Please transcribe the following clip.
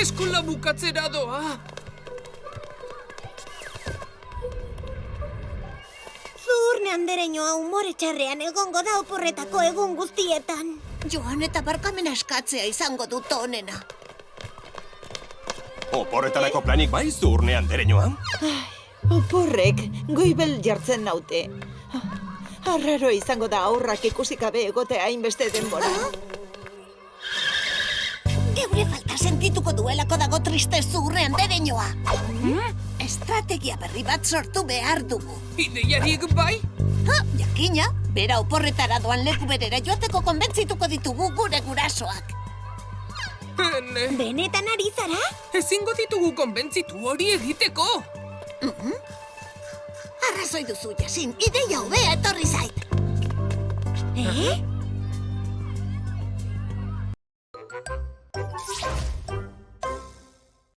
Eskola bukatzera doa. Zuhurne andereñoa umore txarrean egongo da oporretako egun guztietan. Joan eta barkamena eskatzea izango dut onena. Oporretarako planik bai Zuhurne andereñoa? Oporrek goibel jartzen naute. Arraro izango da aurrak ikusi gabe egotea hainbeste denbora. Geure falta sentituko duelako dago triste Zuhurne andereñoa. Estrategia berri bat sortu behar dugu. Ideiarik bai? Jakina, bera oporretara doan leku berera joateko konbentzituko ditugu gure gurasoak. Ene, Benetan ari zara? ezingo ditugu konbentzitu hori egiteko. Arrazoi duzu, Jasin, ideia hobea etorri zait.